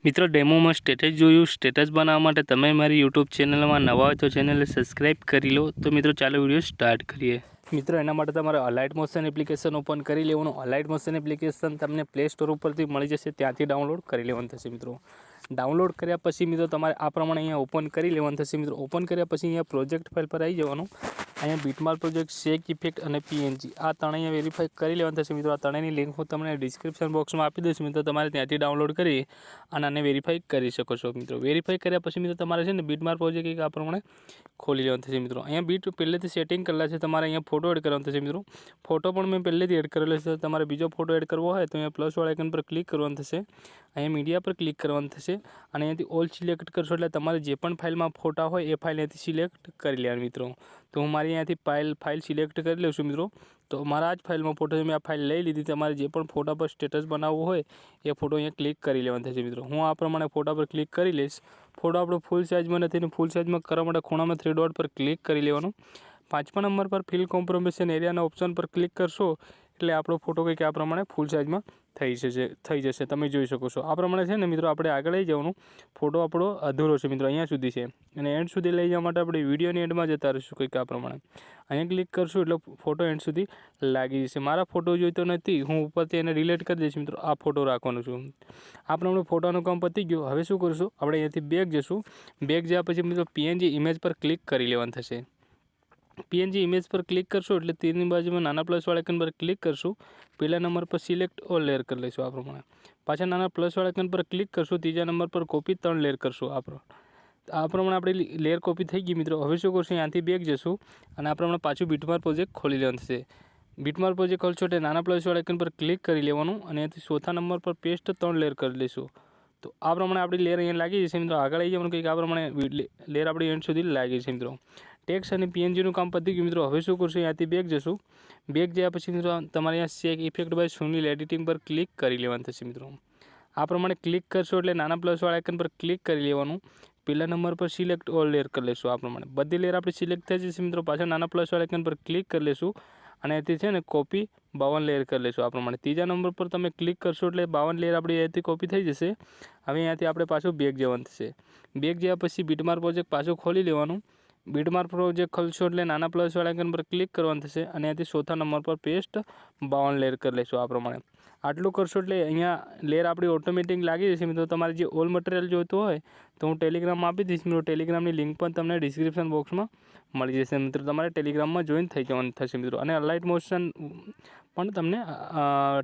મિત્રો ડેમોમાં સ્ટેટસ જોયું। સ્ટેટસ બનાવવા માટે તમે મારી યુટ્યુબ ચેનલમાં નવા હોય તો ચેનલને સબસ્ક્રાઈબ કરી લો। તો મિત્રો ચાલો વિડીયો સ્ટાર્ટ કરીએ। મિત્રો એના માટે તમારે અલાઇટ મોશન એપ્લિકેશન ઓપન કરી લેવાનું। અલાઇટ મોશન એપ્લિકેશન તમને પ્લે સ્ટોર ઉપરથી મળી જશે, ત્યાંથી ડાઉનલોડ કરી લેવાનું થશે। મિત્રો ડાઉનલોડ કર્યા પછી મિત્રો તમારે આ પ્રમાણે અહીંયા ઓપન કરી લેવાનું થશે। મિત્રો ઓપન કર્યા પછી અહીંયા પ્રોજેક્ટ ફાઇલ પર આવી જવાનું। અહીંયા બીટમાર્ક પ્રોજેક્ટ, શેક ઇફેક્ટ અને પીએનજી આ ત્રણેય વેરીફાઈ કરી લેવાનું થશે। મિત્રો આ ત્રણેયની લિંક હું તમને ડિસ્ક્રિપ્શન બોક્સમાં આપી દઈશ। મિત્રો તમારે ત્યાંથી ડાઉનલોડ કરી અને આને વેરીફાઈ કરી શકો છો। મિત્રો વેરીફાઈ કર્યા પછી મિત્રો તમારે છે ને બીટમાર્ક પ્રોજેક્ટ એક આ પ્રમાણે ખોલી લેવાનું થશે। મિત્રો અહીંયા બીટ પહેલેથી સેટિંગ કરેલા છે, તમારે અહીંયા ફોટો એડ કરવાનો થશે। મિત્રો ફોટો પણ મેં પહેલેથી એડ કરેલો છે। તમારે બીજો ફોટો એડ કરવો હોય તો અહીંયા પ્લસવાળા આઇકન પર ક્લિક કરવાનું થશે। અહીંયા મીડિયા પર ક્લિક કરવાનું થશે અને અહીંયાથી ઓલ સિલેક્ટ કરશો એટલે તમારે જે પણ ફાઇલમાં ફોટા હોય એ ફાઇલ અહીંયાથી સિલેક્ટ કરી લેવાની। મિત્રો તો હું મારી અહીંયાથી ફાઇલ સિલેક્ટ કરી લઉં છું। મિત્રો તો મારા આ જ ફાઇલમાં ફોટો છે, મેં આ ફાઇલ લઈ લીધી। તમારે જે પણ ફોટા પર સ્ટેટસ બનાવવું હોય એ ફોટો અહીંયા ક્લિક કરી લેવાનો થશે। મિત્રો હું આ પ્રમાણે ફોટા પર ક્લિક કરી લઈશ। ફોટો આપણો ફૂલ સાઇઝમાં નથી ને ફૂલ સાઇઝમાં કરવા માટે ખૂણામાં 3 ડોટ પર ક્લિક કરી લેવાનું। 5મા નંબર પર ફિલ કોમ્પ્રોમિશન એરિયાના ઓપ્શન પર ક્લિક કરશો એટલે આપણો ફોટો કંઈક આ પ્રમાણે ફૂલ સાઇઝમાં થઈ જશે। તમે જોઈ શકો છો આ પ્રમાણે છે ને। મિત્રો આપણે આગળ લઈ જવાનું। ફોટો આપણો અધૂરો છે મિત્રો, અહીંયા સુધી છે અને એન્ડ સુધી લઈ જવા માટે આપણે વિડીયોની એન્ડમાં જતા રહીશું કંઈક આ પ્રમાણે। અહીંયા ક્લિક કરશું એટલે ફોટો એન્ડ સુધી લાગી જશે। મારા ફોટો જોઈતો નથી, હું ઉપરથી એને ડિલીટ કરી દઈશ। મિત્રો આ ફોટો રાખવાનો છું। આ પ્રમાણે ફોટાનું કામ પતી ગયું। હવે શું કરશું, આપણે અહીંયાથી બેક જશું। બેક જ્યાં પછી મિત્રો પીએનજી ઇમેજ પર ક્લિક કરી લેવાનું થશે। પીએનજી ઇમેજ પર ક્લિક કરશો એટલે તીરની બાજુમાં નાના પ્લસવાળા આઇકન પર ક્લિક કરશું। પહેલા નંબર પર સિલેક્ટ ઓલ લેયર કરી લઈશું આ પ્રમાણે। પાછા નાના પ્લસવાળા આઇકન પર ક્લિક કરશું। ત્રીજા નંબર પર કોપી 3 લેયર કરશું। આ પ્રમાણે આપણી લેયર કોપી થઈ ગઈ। મિત્રો હવે શું કરશું, અહીંયાથી બેક જશું અને આ પ્રમાણે પાછું બીટમાર્ક પ્રોજેક્ટ ખોલી લેવાનું થશે। બીટમાર્ક પ્રોજેક્ટ ખોલશો એટલે નાના પ્લસવાળા આઇકન પર ક્લિક કરી લેવાનું અને અહીંયાથી ચોથા નંબર પર પેસ્ટ 3 લેયર કરી લઈશું। તો આ પ્રમાણે આપણી લેયર અહીંયા લાગી જશે। મિત્રો આગળ આવી જવાનું કંઈક આ પ્રમાણે લેયર આપણી એન્ડ સુધી લાગી છે। મિત્રો ટેક્સ અને પીએનજીનું કામ પતી ગયું। મિત્રો હવે શું કરશું, અહીંયાથી બેક જશું। બેક ગયા પછી મિત્રો તમારે અહીંયા શેક ઇફેક્ટ બાય સુનિલ એડિટિંગ પર ક્લિક કરી લેવાનું થશે। મિત્રો આ પ્રમાણે ક્લિક કરશો એટલે નાના પ્લસવાળા આઇકન પર ક્લિક કરી લેવાનું। પહેલા નંબર પર સિલેક્ટ ઓલ લેયર કરી લઈશું। આ પ્રમાણે બધી લેયર આપણી સિલેક્ટ થઈ જશે। મિત્રો પાછા નાના પ્લસવાળા આઇકન પર ક્લિક કરી લઈશું અને અહીંથી છે ને કોપી 52 લેયર કરી લઈશું। આ પ્રમાણે ત્રીજા નંબર પર તમે ક્લિક કરશો એટલે 52 લેયર આપણી અહીંથી કોપી થઈ જશે। હવે અહીંયાથી આપણે પાછું બેક જવાનું થશે। બેક ગયા પછી બીટમાર્ક પ્રોજેક્ટ પાછું ખોલી લેવાનું। બીટમાર્ક પ્રોજેક્ટ ખોલશો એટલે નાના પ્લસવાળા આઇકન પર ક્લિક કરવાનું થશે અને અહીંયાથી ચોથા નંબર પર પેસ્ટ 52 લેયર કરી લઈશું। આ પ્રમાણે આટલું કરશો એટલે અહીંયા લેયર આપણી ઓટોમેટિક લાગી જશે। મિત્રો તમારે જે ઓલ મટીરિયલ જોઈતું હોય તો હું ટેલિગ્રામમાં આપી દઈશ। મિત્રો ટેલિગ્રામની લિંક પણ તમને ડિસ્ક્રિપ્શન બોક્સમાં મળી જશે। મિત્રો તમારે ટેલિગ્રામમાં જોઈન થઈ જવાનું થશે। મિત્રો અને અલાઇટ મોશન પણ તમને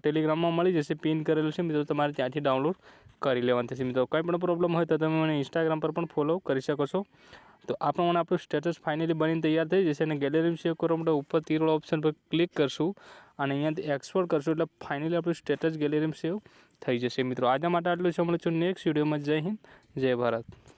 ટેલિગ્રામમાં મળી જશે, પિન કરેલું છે। મિત્રો તમારે ત્યાંથી ડાઉનલોડ કરી લેવાનું થશે। મિત્રો કંઈ પણ પ્રોબ્લેમ હોય તો તમે મને ઇન્સ્ટાગ્રામ પર પણ ફોલો કરી શકો છો। તો આ પ્રમાણે આપણું સ્ટેટસ ફાઇનલી બનીને તૈયાર થઈ જશે અને ગેલેરીમાં સેવ કરવા માટે ઉપર તીરવાળા ઓપ્શન પર ક્લિક કરશું અને અહીંયાથી એક્સપોર્ટ કરશું એટલે ફાઇનલી આપણું સ્ટેટસ ગેલેરીમાં સેવ થઈ જશે। મિત્રો આજના માટે આટલું જ। મળીશું નેક્સ્ટ વિડીયોમાં। જય હિન્દ, જય ભારત।